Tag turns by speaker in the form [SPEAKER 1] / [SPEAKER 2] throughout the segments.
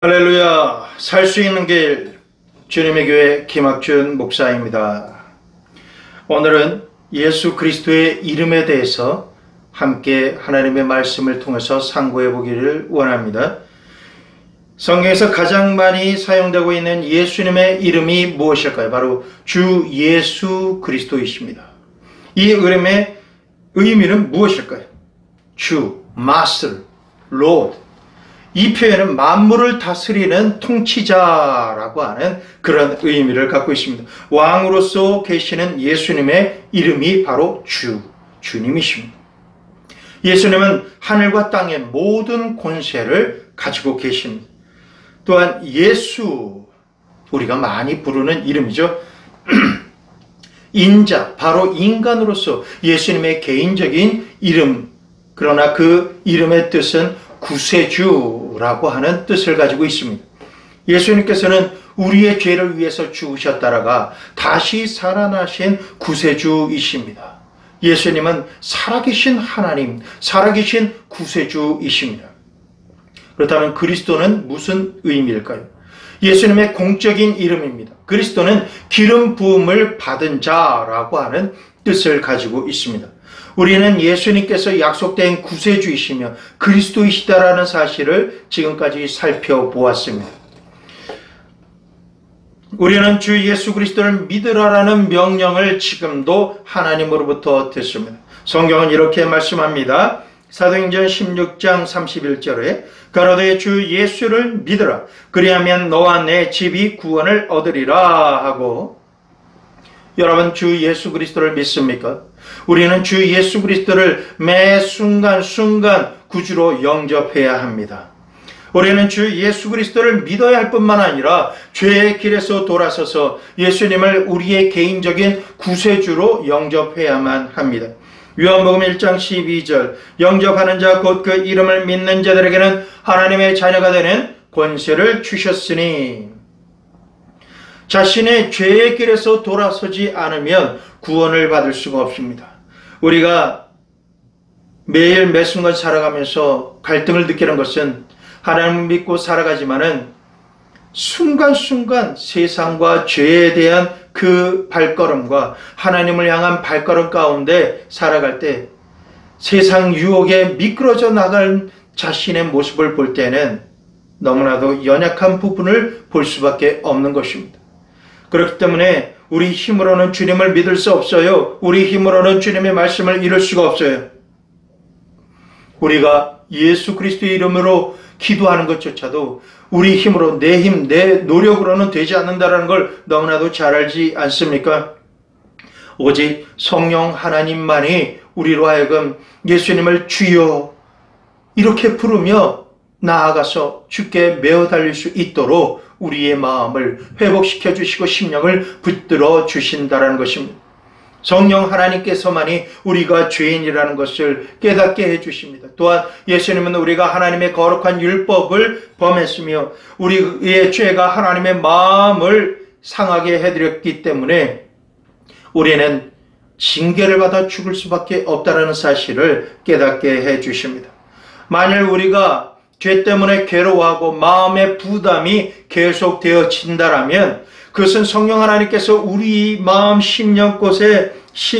[SPEAKER 1] 할렐루야. 살 수 있는 길 주님의 교회 김학준 목사입니다. 오늘은 예수 그리스도의 이름에 대해서 함께 하나님의 말씀을 통해서 상고해 보기를 원합니다. 성경에서 가장 많이 사용되고 있는 예수님의 이름이 무엇일까요? 바로 주 예수 그리스도이십니다. 이 이름의 의미는 무엇일까요? 주, 마스터, 로드. 이 표현은 만물을 다스리는 통치자라고 하는 그런 의미를 갖고 있습니다. 왕으로서 계시는 예수님의 이름이 바로 주님이십니다. 예수님은 하늘과 땅의 모든 권세를 가지고 계십니다. 또한 예수, 우리가 많이 부르는 이름이죠. 인자, 바로 인간으로서 예수님의 개인적인 이름, 그러나 그 이름의 뜻은 구세주라고 하는 뜻을 가지고 있습니다. 예수님께서는 우리의 죄를 위해서 죽으셨다가 다시 살아나신 구세주이십니다. 예수님은 살아계신 하나님, 살아계신 구세주이십니다. 그렇다면 그리스도는 무슨 의미일까요? 예수님의 공적인 이름입니다. 그리스도는 기름 부음을 받은 자라고 하는 뜻을 가지고 있습니다. 우리는 예수님께서 약속된 구세주이시며 그리스도이시다라는 사실을 지금까지 살펴보았습니다. 우리는 주 예수 그리스도를 믿으라라는 명령을 지금도 하나님으로부터 듣습니다. 성경은 이렇게 말씀합니다. 사도행전 16장 31절에 가로되 주 예수를 믿으라 그리하면 너와 내 집이 구원을 얻으리라 하고, 여러분 주 예수 그리스도를 믿습니까? 우리는 주 예수 그리스도를 매 순간순간 구주로 영접해야 합니다. 우리는 주 예수 그리스도를 믿어야 할 뿐만 아니라 죄의 길에서 돌아서서 예수님을 우리의 개인적인 구세주로 영접해야만 합니다. 요한복음 1장 12절 영접하는 자 곧 그 이름을 믿는 자들에게는 하나님의 자녀가 되는 권세를 주셨으니, 자신의 죄의 길에서 돌아서지 않으면 구원을 받을 수가 없습니다. 우리가 매일 매 순간 살아가면서 갈등을 느끼는 것은 하나님을 믿고 살아가지만은 순간순간 세상과 죄에 대한 그 발걸음과 하나님을 향한 발걸음 가운데 살아갈 때 세상 유혹에 미끄러져 나갈 자신의 모습을 볼 때는 너무나도 연약한 부분을 볼 수밖에 없는 것입니다. 그렇기 때문에 우리 힘으로는 주님을 믿을 수 없어요. 우리 힘으로는 주님의 말씀을 이룰 수가 없어요. 우리가 예수 그리스도의 이름으로 기도하는 것조차도 우리 힘으로, 내 힘, 내 노력으로는 되지 않는다는 걸 너무나도 잘 알지 않습니까? 오직 성령 하나님만이 우리로 하여금 예수님을 주여 이렇게 부르며 나아가서 주께 메어 달릴 수 있도록 우리의 마음을 회복시켜 주시고 심령을 붙들어 주신다는 것입니다. 성령 하나님께서만이 우리가 죄인이라는 것을 깨닫게 해주십니다. 또한 예수님은 우리가 하나님의 거룩한 율법을 범했으며 우리의 죄가 하나님의 마음을 상하게 해드렸기 때문에 우리는 징계를 받아 죽을 수밖에 없다는 사실을 깨닫게 해주십니다. 만일 우리가 죄 때문에 괴로워하고 마음의 부담이 계속되어진다라면 그것은 성령 하나님께서 우리 마음 심령 곳에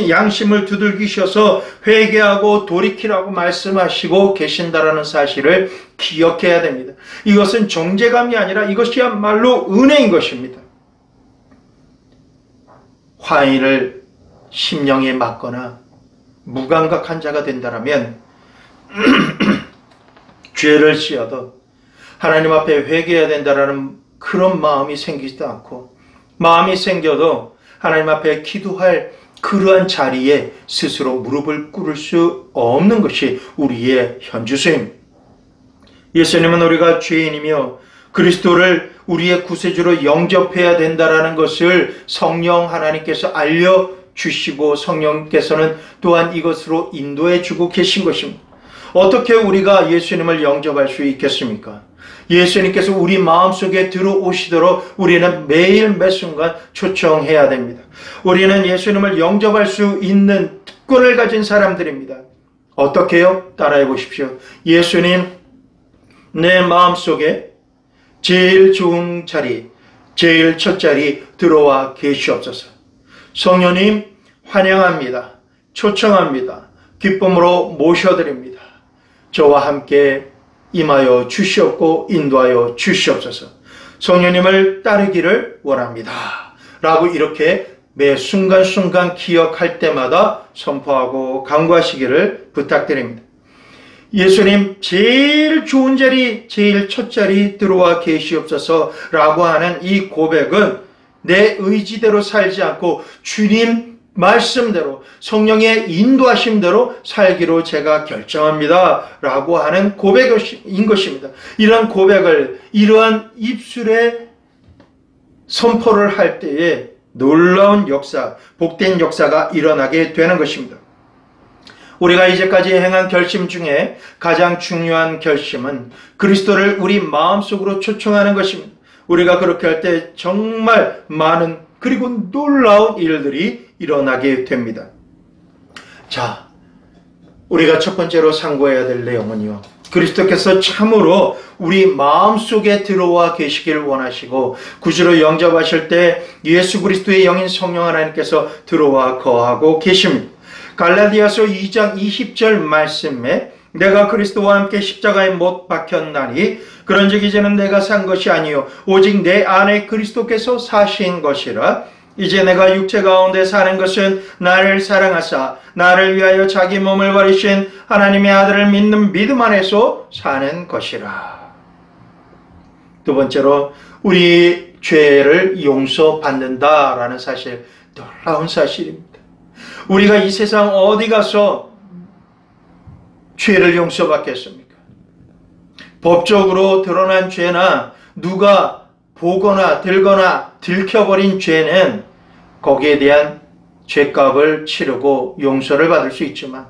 [SPEAKER 1] 양심을 두들기셔서 회개하고 돌이키라고 말씀하시고 계신다라는 사실을 기억해야 됩니다. 이것은 정죄감이 아니라 이것이야말로 은혜인 것입니다. 화인을 심령에 맞거나 무감각한 자가 된다라면 죄를 지어도 하나님 앞에 회개해야 된다라는 그런 마음이 생기지도 않고, 마음이 생겨도 하나님 앞에 기도할 그러한 자리에 스스로 무릎을 꿇을 수 없는 것이 우리의 현주소입니다. 예수님은 우리가 죄인이며 그리스도를 우리의 구세주로 영접해야 된다는 것을 성령 하나님께서 알려주시고 성령께서는 또한 이것으로 인도해 주고 계신 것입니다. 어떻게 우리가 예수님을 영접할 수 있겠습니까? 예수님께서 우리 마음속에 들어오시도록 우리는 매일 매 순간 초청해야 됩니다. 우리는 예수님을 영접할 수 있는 특권을 가진 사람들입니다. 어떻게요? 따라해 보십시오. 예수님, 내 마음속에 제일 좋은 자리, 제일 첫 자리 들어와 계시옵소서. 성령님 환영합니다. 초청합니다. 기쁨으로 모셔드립니다. 저와 함께 임하여 주시옵고 인도하여 주시옵소서. 성령님을 따르기를 원합니다. 라고 이렇게 매 순간순간 기억할 때마다 선포하고 간구하시기를 부탁드립니다. 예수님 제일 좋은 자리, 제일 첫 자리 들어와 계시옵소서 라고 하는 이 고백은 내 의지대로 살지 않고 주님 말씀대로 성령의 인도하심대로 살기로 제가 결정합니다 라고 하는 고백인 것입니다. 이러한 고백을 이러한 입술에 선포를 할 때에 놀라운 역사, 복된 역사가 일어나게 되는 것입니다. 우리가 이제까지 행한 결심 중에 가장 중요한 결심은 그리스도를 우리 마음속으로 초청하는 것입니다. 우리가 그렇게 할 때 정말 많은 그리고 놀라운 일들이 일어나게 됩니다. 자, 우리가 첫 번째로 상고해야 될 내용은요, 그리스도께서 참으로 우리 마음속에 들어와 계시길 원하시고 구주로 영접하실 때 예수 그리스도의 영인 성령 하나님께서 들어와 거하고 계십니다. 갈라디아서 2장 20절 말씀에 내가 그리스도와 함께 십자가에 못 박혔나니 그런즉 이제는 내가 산 것이 아니요 오직 내 안에 그리스도께서 사신 것이라. 이제 내가 육체 가운데 사는 것은 나를 사랑하사 나를 위하여 자기 몸을 버리신 하나님의 아들을 믿는 믿음 안에서 사는 것이라. 두 번째로 우리 죄를 용서받는다라는 사실, 놀라운 사실입니다. 우리가 이 세상 어디 가서 죄를 용서받겠습니까? 법적으로 드러난 죄나 누가 보거나 들거나 들켜버린 죄는 거기에 대한 죄값을 치르고 용서를 받을 수 있지만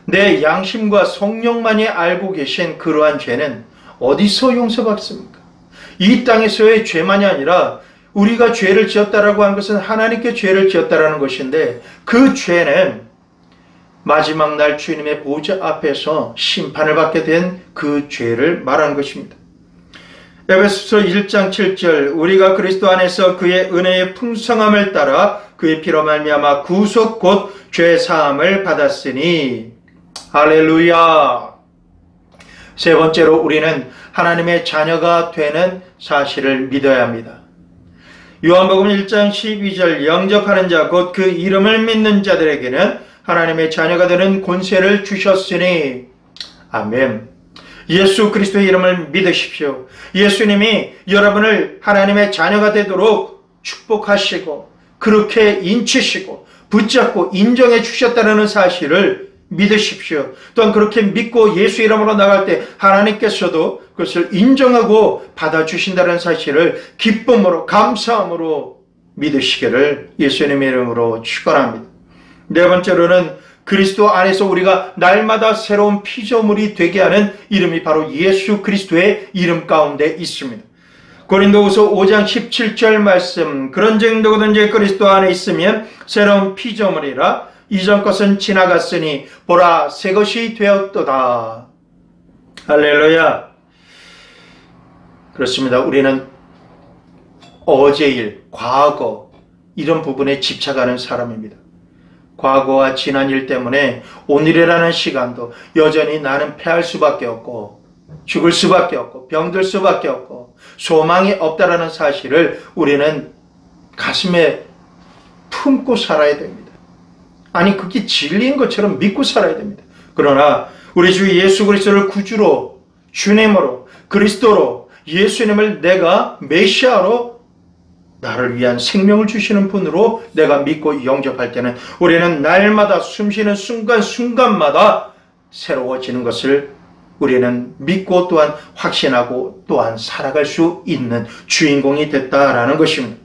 [SPEAKER 1] 내 양심과 성령만이 알고 계신 그러한 죄는 어디서 용서받습니까? 이 땅에서의 죄만이 아니라 우리가 죄를 지었다라고 하는 것은 하나님께 죄를 지었다라는 것인데 그 죄는 마지막 날 주님의 보좌 앞에서 심판을 받게 된 그 죄를 말하는 것입니다. 에베소서 1장 7절 우리가 그리스도 안에서 그의 은혜의 풍성함을 따라 그의 피로 말미암아 구속 곧 죄 사함을 받았으니 할렐루야. 세 번째로 우리는 하나님의 자녀가 되는 사실을 믿어야 합니다. 요한복음 1장 12절 영접하는 자 곧 그 이름을 믿는 자들에게는 하나님의 자녀가 되는 권세를 주셨으니 아멘. 예수 그리스도의 이름을 믿으십시오. 예수님이 여러분을 하나님의 자녀가 되도록 축복하시고 그렇게 인치시고 붙잡고 인정해 주셨다는 사실을 믿으십시오. 또한 그렇게 믿고 예수 이름으로 나갈 때 하나님께서도 그것을 인정하고 받아주신다는 사실을 기쁨으로 감사함으로 믿으시기를 예수님의 이름으로 축원합니다. 네 번째로는 그리스도 안에서 우리가 날마다 새로운 피조물이 되게 하는 이름이 바로 예수 그리스도의 이름 가운데 있습니다. 고린도후서 5장 17절 말씀 그런즉 누구든지 그리스도 안에 있으면 새로운 피조물이라 이전 것은 지나갔으니 보라 새 것이 되었도다. 할렐루야. 그렇습니다. 우리는 어제 일, 과거 이런 부분에 집착하는 사람입니다. 과거와 지난 일 때문에 오늘이라는 시간도 여전히 나는 패할 수밖에 없고 죽을 수밖에 없고 병들 수밖에 없고 소망이 없다라는 사실을 우리는 가슴에 품고 살아야 됩니다. 아니 그게 진리인 것처럼 믿고 살아야 됩니다. 그러나 우리 주 예수 그리스도를 구주로 주님으로 그리스도로 예수님을 내가 메시아로 나를 위한 생명을 주시는 분으로 내가 믿고 영접할 때는 우리는 날마다 숨쉬는 순간순간마다 새로워지는 것을 우리는 믿고 또한 확신하고 또한 살아갈 수 있는 주인공이 됐다라는 것입니다.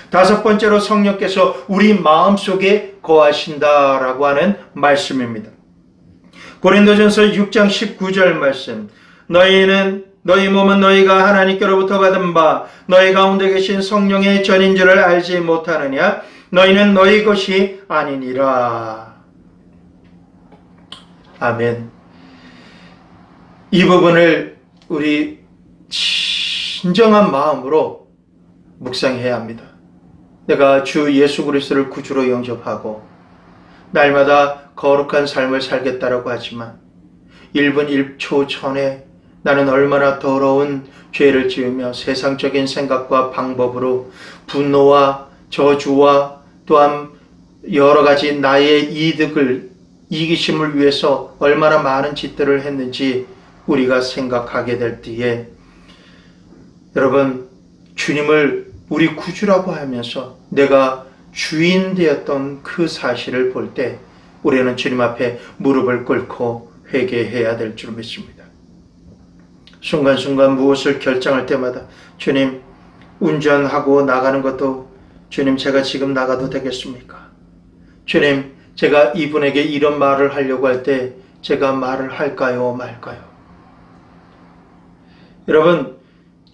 [SPEAKER 1] 다섯 번째로 성령께서 우리 마음속에 거하신다라고 하는 말씀입니다. 고린도전서 6장 19절 말씀 너희 몸은 너희가 하나님께로부터 받은 바 너희 가운데 계신 성령의 전인 줄을 알지 못하느냐 너희는 너희 것이 아니니라. 아멘. 이 부분을 우리 진정한 마음으로 묵상해야 합니다. 내가 주 예수 그리스도를 구주로 영접하고 날마다 거룩한 삶을 살겠다라고 하지만 1분 1초 전에 나는 얼마나 더러운 죄를 지으며 세상적인 생각과 방법으로 분노와 저주와 또한 여러 가지 나의 이기심을 위해서 얼마나 많은 짓들을 했는지 우리가 생각하게 될 때에 여러분, 주님을 우리 구주라고 하면서 내가 주인 되었던 그 사실을 볼 때 우리는 주님 앞에 무릎을 꿇고 회개해야 될 줄 믿습니다. 순간순간 무엇을 결정할 때마다 주님, 운전하고 나가는 것도 주님, 제가 지금 나가도 되겠습니까? 주님, 제가 이분에게 이런 말을 하려고 할 때 제가 말을 할까요 말까요? 여러분,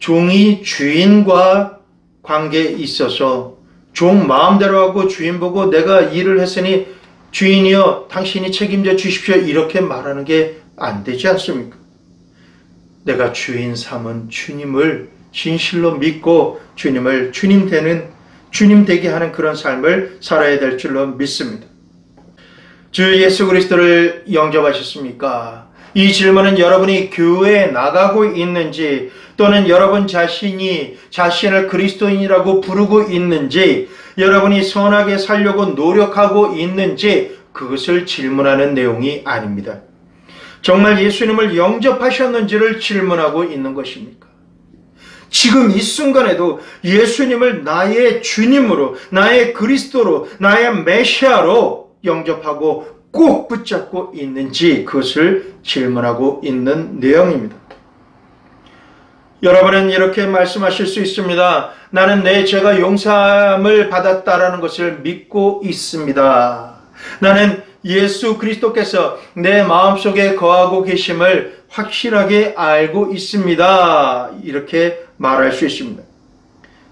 [SPEAKER 1] 종이 주인과 관계에 있어서 종 마음대로 하고 주인 보고 내가 일을 했으니 주인이여 당신이 책임져 주십시오 이렇게 말하는 게 안 되지 않습니까? 내가 주인 삼은 주님을 진실로 믿고 주님을 주님 되게 하는 그런 삶을 살아야 될 줄로 믿습니다. 주 예수 그리스도를 영접하셨습니까? 이 질문은 여러분이 교회에 나가고 있는지 또는 여러분 자신이 자신을 그리스도인이라고 부르고 있는지 여러분이 선하게 살려고 노력하고 있는지 그것을 질문하는 내용이 아닙니다. 정말 예수님을 영접하셨는지를 질문하고 있는 것입니까? 지금 이 순간에도 예수님을 나의 주님으로, 나의 그리스도로, 나의 메시아로 영접하고 꼭 붙잡고 있는지 그것을 질문하고 있는 내용입니다. 여러분은 이렇게 말씀하실 수 있습니다. 나는 내 죄가 용서함을 받았다라는 것을 믿고 있습니다. 나는 예수 그리스도께서 내 마음속에 거하고 계심을 확실하게 알고 있습니다. 이렇게 말할 수 있습니다.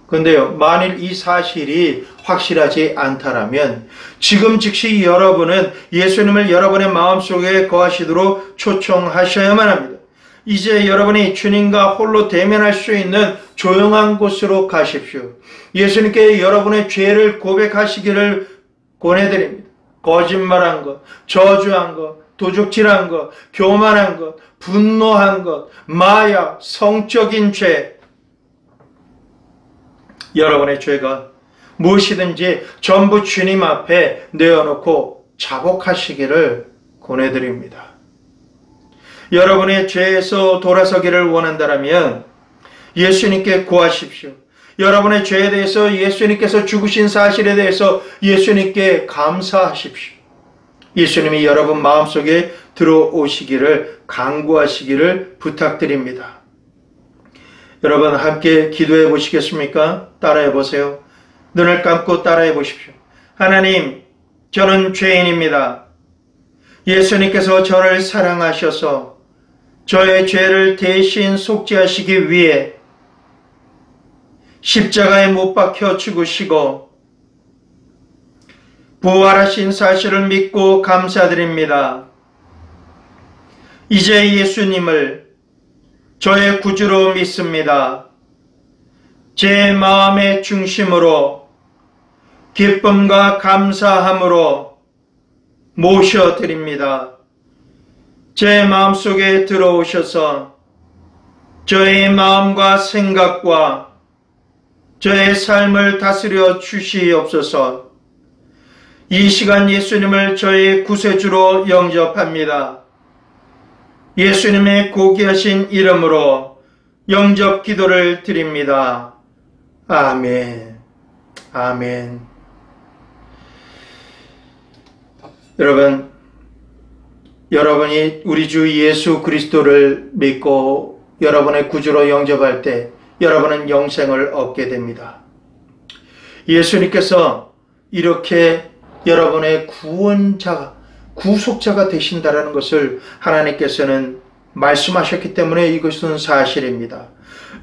[SPEAKER 1] 그런데요, 만일 이 사실이 확실하지 않다라면 지금 즉시 여러분은 예수님을 여러분의 마음속에 거하시도록 초청하셔야만 합니다. 이제 여러분이 주님과 홀로 대면할 수 있는 조용한 곳으로 가십시오. 예수님께 여러분의 죄를 고백하시기를 권해드립니다. 거짓말한 것, 저주한 것, 도둑질한 것, 교만한 것, 분노한 것, 마약, 성적인 죄, 여러분의 죄가 무엇이든지 전부 주님 앞에 내어놓고 자복하시기를 권해드립니다. 여러분의 죄에서 돌아서기를 원한다면 예수님께 구하십시오. 여러분의 죄에 대해서 예수님께서 죽으신 사실에 대해서 예수님께 감사하십시오. 예수님이 여러분 마음속에 들어오시기를 간구하시기를 부탁드립니다. 여러분 함께 기도해 보시겠습니까? 따라해 보세요. 눈을 감고 따라해 보십시오. 하나님, 저는 죄인입니다. 예수님께서 저를 사랑하셔서 저의 죄를 대신 속죄하시기 위해 십자가에 못 박혀 죽으시고 부활하신 사실을 믿고 감사드립니다. 이제 예수님을 저의 구주로 믿습니다. 제 마음의 중심으로 기쁨과 감사함으로 모셔드립니다. 제 마음속에 들어오셔서 저의 마음과 생각과 저의 삶을 다스려 주시옵소서. 이 시간 예수님을 저의 구세주로 영접합니다. 예수님의 고귀하신 이름으로 영접 기도를 드립니다. 아멘. 아멘. 여러분이 우리 주 예수 그리스도를 믿고 여러분의 구주로 영접할 때 여러분은 영생을 얻게 됩니다. 예수님께서 이렇게 여러분의 구원자가, 구속자가 되신다라는 것을 하나님께서는 말씀하셨기 때문에 이것은 사실입니다.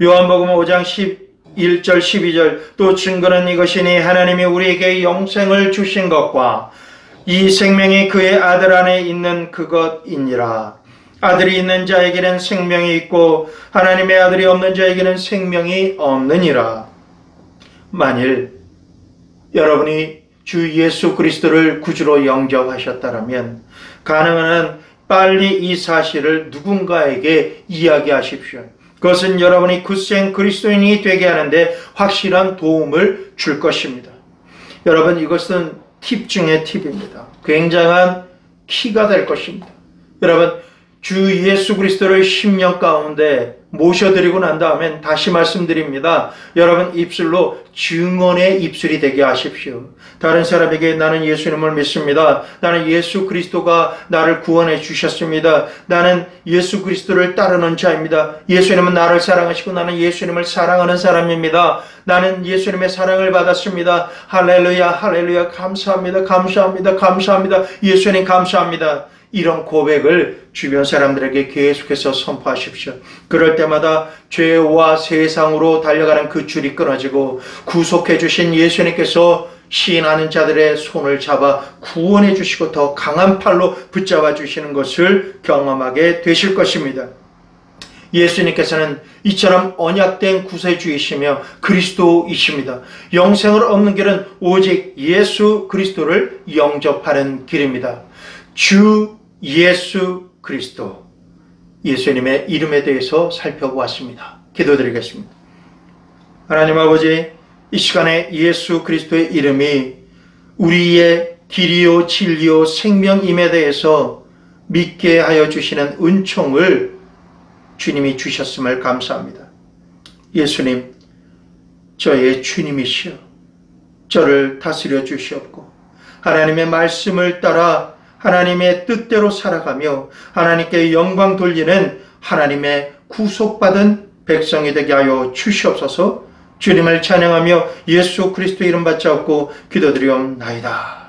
[SPEAKER 1] 요한복음 5장 11절 12절 또 증거는 이것이니 하나님이 우리에게 영생을 주신 것과 이 생명이 그의 아들 안에 있는 그것이니라. 아들이 있는 자에게는 생명이 있고 하나님의 아들이 없는 자에게는 생명이 없느니라. 만일 여러분이 주 예수 그리스도를 구주로 영접하셨다면 가능한 한 빨리 이 사실을 누군가에게 이야기하십시오. 그것은 여러분이 굳센 그리스도인이 되게 하는데 확실한 도움을 줄 것입니다. 여러분, 이것은 팁 중에 팁입니다. 굉장한 키가 될 것입니다. 여러분, 주 예수 그리스도를 10년 가운데 모셔드리고 난 다음엔 다시 말씀드립니다. 여러분, 입술로 증언의 입술이 되게 하십시오. 다른 사람에게 나는 예수님을 믿습니다. 나는 예수 그리스도가 나를 구원해 주셨습니다. 나는 예수 그리스도를 따르는 자입니다. 예수님은 나를 사랑하시고 나는 예수님을 사랑하는 사람입니다. 나는 예수님의 사랑을 받았습니다. 할렐루야, 할렐루야, 감사합니다, 감사합니다, 감사합니다. 예수님 감사합니다. 이런 고백을 주변 사람들에게 계속해서 선포하십시오. 그럴 때마다 죄와 세상으로 달려가는 그 줄이 끊어지고 구속해 주신 예수님께서 시인하는 자들의 손을 잡아 구원해 주시고 더 강한 팔로 붙잡아 주시는 것을 경험하게 되실 것입니다. 예수님께서는 이처럼 언약된 구세주이시며 그리스도이십니다. 영생을 얻는 길은 오직 예수 그리스도를 영접하는 길입니다. 주 예수 그리스도, 예수님의 이름에 대해서 살펴보았습니다. 기도드리겠습니다. 하나님 아버지, 이 시간에 예수 그리스도의 이름이 우리의 길이요 진리요 생명임에 대해서 믿게 하여 주시는 은총을 주님이 주셨음을 감사합니다. 예수님, 저의 주님이시여 저를 다스려 주시옵고 하나님의 말씀을 따라 하나님의 뜻대로 살아가며 하나님께 영광 돌리는 하나님의 구속받은 백성이 되게 하여 주시옵소서. 주님을 찬양하며 예수 그리스도 이름 받잡고 기도드리옵나이다.